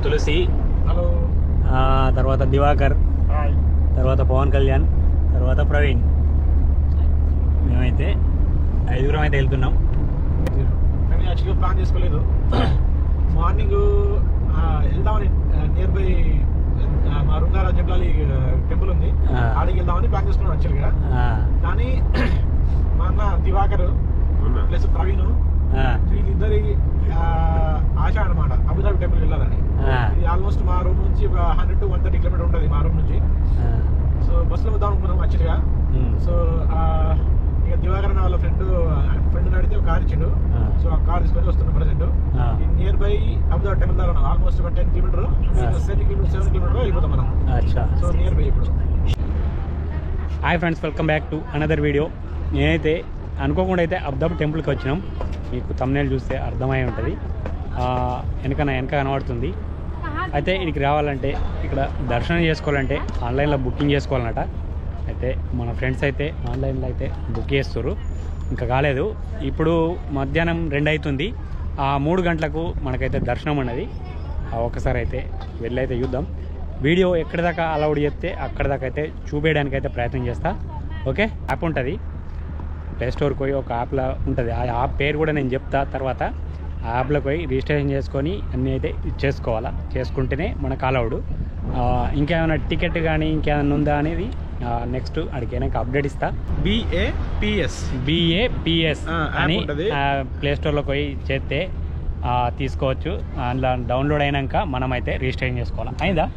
తులసి, hello, తర్వాత దివాకర్, తర్వాత పవన్ కళ్యాణ్, తర్వాత ప్రవీణ్. మేమైతే 5 అయితే వెళ్తున్నాం. కానీ యాక్చువల్గా ప్లాన్ చేసుకోలేదు. మార్నింగ్ వెళ్దామని నియర్ బై మా రుంగార జబ్లాలి టెంపుల్ ఉంది, ఆడికి వెళ్దామని ప్లాన్ చేసుకున్నాం యాక్చువల్గా. కానీ మా అన్న దివాకర్ ప్లస్ ప్రవీణ్ వీళ్ళిద్దరి ఆశ అనమాట అబుదాబి టెంపుల్ వెళ్ళాలని. ఇది ఆల్మోస్ట్ మా రూమ్ నుంచి 100 to 130 కిలోమీటర్ ఉంటుంది మా రూమ్ నుంచి. సో బస్సులో వద్దాం అనుకున్నాం యాక్చువల్గా. సో ఇక దివాకర్ వాళ్ళ ఫ్రెండ్ అడిగితే ఒక కార్ ఇచ్చిండు. సో ఆ కార్ తీసుకొని వస్తున్నాం present. Near by Abu Dhabi temple దగ్గర ఉన్నాం. ఆల్మోస్ట్ ఒక 10 కిలోమీటర్ 7 కిలోమీటర్ వెళ్ళిపోతాం మనం. సో నియర్ బై ఇప్పుడు. Hi friends, welcome back to another video. నేనైతే అనుకోకుండా అయితే అబుదాబి టెంపుల్కి వచ్చినాం. మీకు thumbnail చూస్తే అర్థమై ఉంటుంది, వెనక కనబడుతుంది. అయితే ఇక్కడికి రావాలంటే, ఇక్కడ దర్శనం చేసుకోవాలంటే ఆన్లైన్లో బుకింగ్ చేసుకోవాలన్నట. అయితే మన ఫ్రెండ్స్ అయితే ఆన్లైన్లో అయితే బుక్ చేస్తారు, ఇంకా కాలేదు. ఇప్పుడు మధ్యాహ్నం 2 అవుతుంది. 3 గంటలకు మనకైతే దర్శనం ఉన్నది. ఒకసారి అయితే వెళ్ళైతే చూద్దాం. వీడియో ఎక్కడి దాకా అలౌడ్ చెప్తే అక్కడి దాకా అయితే చూపించడానికి అయితే ప్రయత్నం చేస్తా. ఓకే, యాప్ ఉంటుంది, ప్లే స్టోర్కి పోయి ఒక యాప్లో ఉంటుంది. ఆ యాప్ పేరు కూడా నేను చెప్తా తర్వాత. ఆ యాప్లోకి పోయి రిజిస్ట్రేషన్ చేసుకొని అన్నీ అయితే చేసుకోవాలా, చేసుకుంటేనే మనకు అలౌడ్. ఇంకేమైనా టికెట్ కానీ ఇంకేమైనా ఉందా అనేది నెక్స్ట్ అడిగినాక అప్డేట్ ఇస్తా. BAPS అని ప్లే స్టోర్లోకి పోయి చేస్తే తీసుకోవచ్చు. అందులో డౌన్లోడ్ అయినాక మనం అయితే రిజిస్ట్రేషన్ చేసుకోవాలి. అయిందా?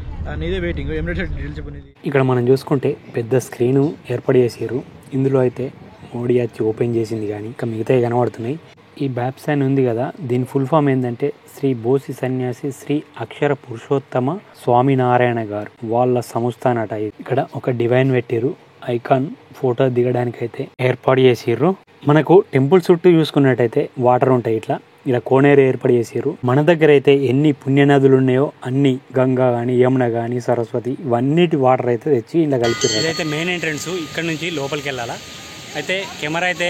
ఇక్కడ మనం చూసుకుంటే పెద్ద స్క్రీను ఏర్పాటు చేసారు. ఇందులో అయితే మోడీ వచ్చి ఓపెన్ చేసింది, కానీ ఇంకా మిగతాయి కనబడుతున్నాయి. ఈ బ్యాప్స్ అని ఉంది కదా, దీని ఫుల్ ఫామ్ ఏంటంటే శ్రీ బోసి సన్యాసి శ్రీ అక్షర పురుషోత్తమ స్వామినారాయణ గారు వాళ్ళ సంస్థ అన్నట. ఇక్కడ ఒక డివైన్ పెట్టిరు, ఐకాన్ ఫోటో దిగడానికి అయితే ఏర్పాటు చేసిర్రు. మనకు టెంపుల్ చుట్టూ చూసుకున్నట్టయితే వాటర్ ఉంటాయి. ఇట్లా ఇలా కోనేరు ఏర్పాటు చేసారు. మన దగ్గర అయితే ఎన్ని పుణ్యనదులు ఉన్నాయో అన్ని, గంగా కానీ యమున కానీ సరస్వతి, ఇవన్నిటి వాటర్ అయితే తెచ్చి ఇలా కలిపారు. ఇదైతే మెయిన్ ఎంట్రన్స్. ఇక్కడ నుంచి లోపలికి వెళ్ళాలా. అయితే కెమెరా అయితే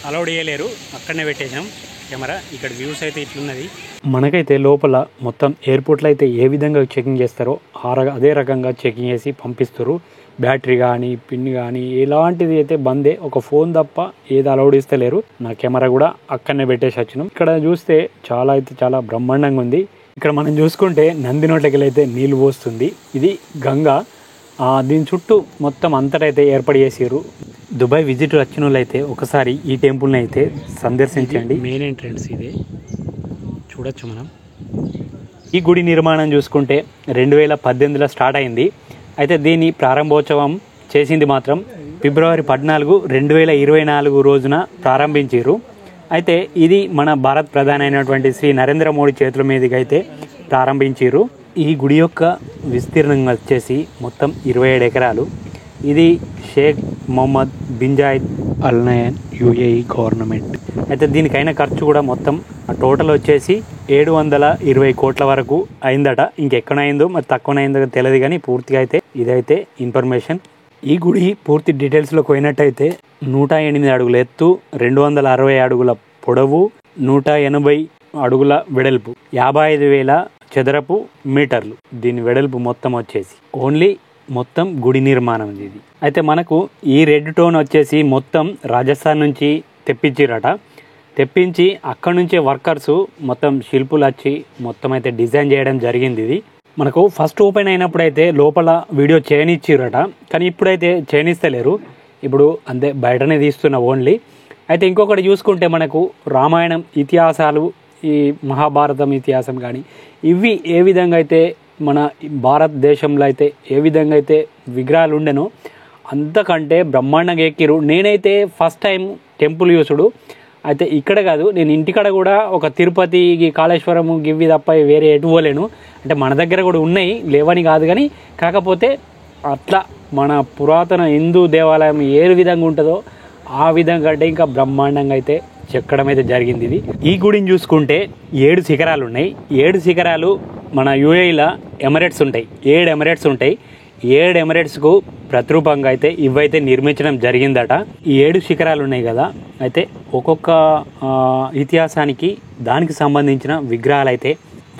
అలౌడ్ చేయలేరు, అక్కడనే పెట్టేసాం కెమెరా. ఇక్కడ వ్యూస్ అయితే ఇట్లున్నది. మనకైతే లోపల మొత్తం ఎయిర్పోర్ట్లో అయితే ఏ విధంగా చెకింగ్ చేస్తారో అదే రకంగా చెకింగ్ చేసి పంపిస్తారు. బ్యాటరీ కానీ పిన్ కానీ ఎలాంటిది అయితే బందే, ఒక ఫోన్ తప్ప ఏది అలౌడ్ ఇస్తలేరు. నా కెమెరా కూడా అక్కడనే పెట్టేసి వచ్చినాం. ఇక్కడ చూస్తే చాలా బ్రహ్మాండంగా ఉంది. ఇక్కడ మనం చూసుకుంటే నంది నోట్లకి అయితే నీళ్ళు పోస్తుంది. ఇది గంగా. దీని చుట్టూ మొత్తం అంతటైతే ఏర్పాటు చేసారు. దుబాయ్ విజిట్ వచ్చిన వాళ్ళు అయితే ఒకసారి ఈ టెంపుల్ని అయితే సందర్శించండి. మెయిన్ ఎంట్రన్స్ ఇదే, చూడొచ్చు మనం. ఈ గుడి నిర్మాణం చూసుకుంటే 2018లో స్టార్ట్ అయింది. అయితే దీని ప్రారంభోత్సవం చేసింది మాత్రం ఫిబ్రవరి 14, 2024 రోజున ప్రారంభించారు. అయితే ఇది మన భారత్ ప్రధాని అయినటువంటి శ్రీ నరేంద్ర మోడీ చేతుల మీదుగా అయితే ప్రారంభించారు. ఈ గుడి యొక్క విస్తీర్ణం వచ్చేసి మొత్తం 27 ఎకరాలు. ఇది షేక్ మొహమ్మద్ బిన్ జాయిద్ అల్ నయన్ UAE గవర్నమెంట్. అయితే దీనికైన ఖర్చు కూడా మొత్తం టోటల్ వచ్చేసి 720 కోట్ల వరకు అయిందట. ఇంకెక్కడైందో మరి తక్కువనైందో తెలియదు, కానీ పూర్తిగా అయితే ఇదైతే ఇన్ఫర్మేషన్. ఈ గుడి పూర్తి డీటెయిల్స్లోకి పోయినట్టయితే 108 అడుగుల ఎత్తు, 260 అడుగుల పొడవు, 180 అడుగుల వెడల్పు, 55,000 చదరపు మీటర్లు దీని వెడల్పు మొత్తం వచ్చేసి. ఓన్లీ మొత్తం గుడి నిర్మాణం ఇది. అయితే మనకు ఈ రెడ్ టోన్ వచ్చేసి మొత్తం రాజస్థాన్ నుంచి తెప్పించిరట. తెప్పించి అక్కడ నుంచే వర్కర్స్ మొత్తం శిల్పులు వచ్చి మొత్తం అయితే డిజైన్ చేయడం జరిగింది. ఇది మనకు ఫస్ట్ ఓపెన్ అయినప్పుడు అయితే లోపల వీడియో చేయనిచ్చిరట, కానీ ఇప్పుడైతే చేయనిస్తలేరు. ఇప్పుడు అంతే బయటనే తీస్తున్న ఓన్లీ. అయితే ఇంకొకటి చూసుకుంటే మనకు రామాయణం ఇతిహాసాలు, ఈ మహాభారతం ఇతిహాసం కానీ ఇవి ఏ విధంగా అయితే మన భారతదేశంలో అయితే ఏ విధంగా అయితే విగ్రహాలు ఉండెనో అంతకంటే బ్రహ్మాండంగా ఎక్కిరు. నేనైతే ఫస్ట్ టైం టెంపుల్ యూసుడు. అయితే ఇక్కడ కాదు, నేను ఇంటికాడ కూడా ఒక తిరుపతి, కాళేశ్వరం గివ్వి తప్ప వేరే ఎటు పోలేను. అంటే మన దగ్గర కూడా ఉన్నాయి, లేవని కాదు, కానీ కాకపోతే అట్లా మన పురాతన హిందూ దేవాలయం ఏ విధంగా ఉంటుందో ఆ విధంగా అంటే ఇంకా బ్రహ్మాండంగా అయితే చెక్కడం అయితే జరిగింది. ఇది ఈ గుడిని చూసుకుంటే 7 శిఖరాలు ఉన్నాయి. 7 శిఖరాలు మన UAEలో ఎమిరేట్స్ ఉంటాయి. 7 ఎమిరేట్స్ ఉంటాయి. 7 ఎమిరేట్స్కు ప్రతిరూపంగా అయితే ఇవైతే నిర్మించడం జరిగిందట. ఈ 7 శిఖరాలు ఉన్నాయి కదా, అయితే ఒక్కొక్క ఇతిహాసానికి దానికి సంబంధించిన విగ్రహాలు అయితే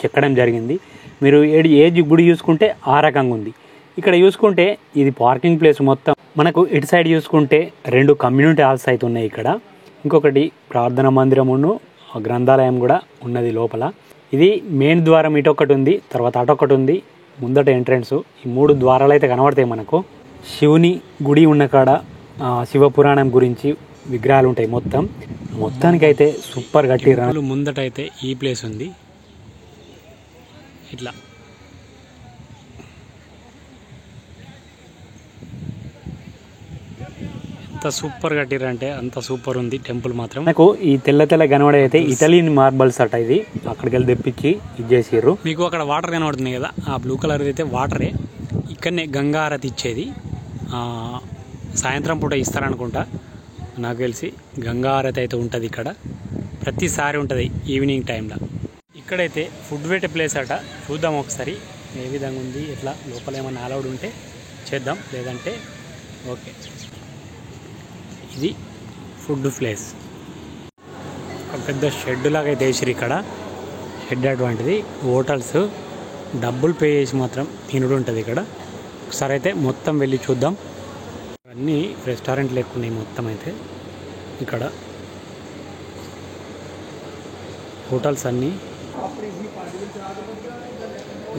చెక్కడం జరిగింది. మీరు ఏ గుడి చూసుకుంటే ఆ రకంగా ఉంది. ఇక్కడ చూసుకుంటే ఇది పార్కింగ్ ప్లేస్ మొత్తం. మనకు ఇటు సైడ్ చూసుకుంటే 2 కమ్యూనిటీ హాల్స్ అయితే ఉన్నాయి ఇక్కడ. ఇంకొకటి ప్రార్థనా మందిరమును గ్రంథాలయం కూడా ఉన్నది లోపల. ఇది మెయిన్ ద్వారం ఇటొకటి ఉంది, తర్వాత అటొకటి ఉంది, ముందట ఎంట్రన్స్. ఈ 3 ద్వారాలు అయితే కనబడతాయి మనకు. శివుని గుడి ఉన్న కాడ శివపురాణం గురించి విగ్రహాలు ఉంటాయి. మొత్తానికైతే సూపర్ కట్టిర్రు. ముందట అయితే ఈ ప్లేస్ ఉంది ఇట్లా. ఎంత సూపర్ కట్టిరంటే అంత సూపర్ ఉంది టెంపుల్ మాత్రం. నాకు ఈ తెల్ల కనబడే అయితే ఇటలీన్ మార్బల్స్ అట. ఇది అక్కడికి వెళ్ళి తెప్పించి ఇది చేసిర్రు. మీకు అక్కడ వాటర్ కనబడుతుంది కదా, ఆ బ్లూ కలర్ అయితే వాటరే. ఇక్కడనే గంగా హారతి ఇచ్చేది సాయంత్రం పూట ఇస్తారనుకుంటా. నాకు తెలిసి గంగా హారతి అయితే ఉంటుంది ఇక్కడ, ప్రతిసారి ఉంటుంది ఈవినింగ్ టైంలో. ఇక్కడైతే ఫుడ్ పెట్టే ప్లేస్ అట. చూద్దాం ఒకసారి ఏ విధంగా ఉంది, ఎట్లా లోపల ఏమైనా అలౌడ్ ఉంటే చేద్దాం, లేదంటే ఓకే. ఇది ఫుడ్ ప్లేస్. ఒక పెద్ద షెడ్ లాగా అయితే వేసిరు ఇక్కడ. షెడ్ అటువంటిది. హోటల్స్ డబ్బులు పే చేసి మాత్రం తినుడు ఉంటుంది ఇక్కడ. ఒకసారి అయితే మొత్తం వెళ్ళి చూద్దాం. అన్నీ రెస్టారెంట్లు ఎక్కువ ఉన్నాయి మొత్తం అయితే ఇక్కడ. హోటల్స్ అన్నీ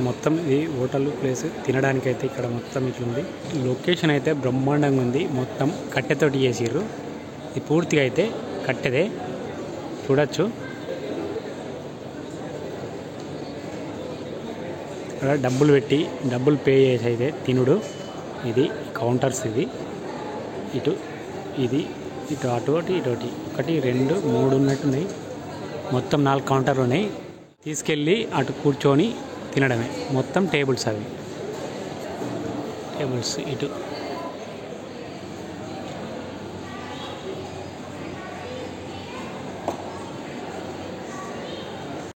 మొత్తం ఇది హోటల్ ప్లేస్. తినడానికైతే ఇక్కడ మొత్తం ఇట్లుంది. లొకేషన్ అయితే బ్రహ్మాండంగా ఉంది. మొత్తం కట్టెతోటి చేసిర్రు. ఇది పూర్తిగా అయితే కట్టెదే, చూడొచ్చు. ఇక్కడ డబ్బులు పెట్టి డబ్బులు పే చేసి అయితే తినుడు. ఇది కౌంటర్స్. ఇది ఇటు అటు ఇటు 1 2 3 ఉన్నట్టున్నాయి. మొత్తం 4 కౌంటర్లు ఉన్నాయి. తీసుకెళ్ళి అటు కూర్చొని తినడమే. మొత్తం టేబుల్స్ అవి టేబుల్స్. ఇటు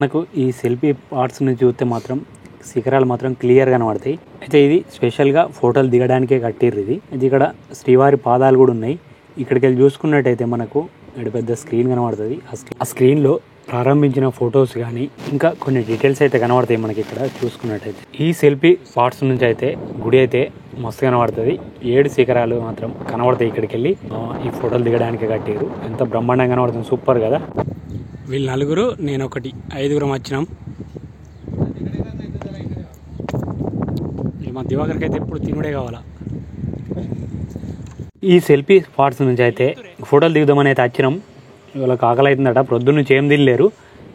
మనకు ఈ సెల్ఫీ పార్ట్స్ నుంచి చూస్తే మాత్రం శిఖరాలు మాత్రం క్లియర్ కనబడతాయి. అయితే ఇది స్పెషల్గా ఫోటోలు దిగడానికే కట్టిర్రు. ఇది ఇక్కడ శ్రీవారి పాదాలు కూడా ఉన్నాయి. ఇక్కడికి వెళ్ళి చూసుకున్నట్టయితే మనకు ఇక్కడ పెద్ద స్క్రీన్ కనబడుతుంది. ఆ స్క్రీన్లో ప్రారంభించిన ఫొటోస్ కానీ ఇంకా కొన్ని డీటెయిల్స్ అయితే కనబడతాయి మనకి ఇక్కడ చూసుకున్నట్టయితే. ఈ సెల్ఫీ స్పాట్స్ నుంచి అయితే గుడి అయితే మస్తు కనబడుతుంది. 7 శిఖరాలు మాత్రం కనబడతాయి ఇక్కడికి వెళ్ళి. ఈ ఫోటోలు దిగడానికి కట్టారు. ఎంత బ్రహ్మాండంగా కనబడుతుంది. సూపర్ కదా. వీళ్ళు 4, నేను ఒకటి, 5 వచ్చినాం. మా దివాకర్కి అయితే ఎప్పుడు తినుడే కావాలా. ఈ సెల్ఫీ స్పాట్స్ నుంచి అయితే ఫోటోలు దిగుదామని అయితే వచ్చినాం. వాళ్ళకి ఆకలి అవుతుందట. ప్రొద్దున్న నుంచి ఏం తినలేరు.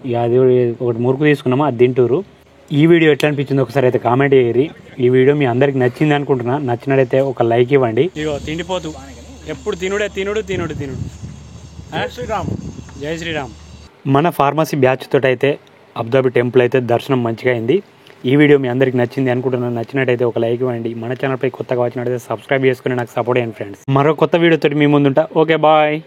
ఇక అది ఒకటి మురుకు తీసుకున్నామా, అది తింటూరు. ఈ వీడియో ఎట్లా అనిపించింది ఒకసారి అయితే కామెంట్ చేయరి. ఈ వీడియో మీ అందరికి నచ్చింది అనుకుంటున్నా. నచ్చినట్టయితే ఒక లైక్ ఇవ్వండి. ఇగో తిండిపోతూ ఎప్పుడు తినుడే తినుడు. జై శ్రీరామ్. మన ఫార్మసీ బ్యాచ్ తోటి అయితే అబుదాబి టెంపుల్ అయితే దర్శనం మంచిగా అయింది. ఈ వీడియో మీ అందరికి నచ్చింది అనుకుంటున్నాను. నచ్చినట్టయితే ఒక లైక్ ఇవ్వండి. మన ఛానల్పై కొత్తగా వచ్చినట్టయితే సబ్స్క్రైబ్ చేసుకుని నాకు సపోర్ట్ చేయండి ఫ్రెండ్స్. మరో కొత్త వీడియోతో మీ ముందుంటా. Okay, bye.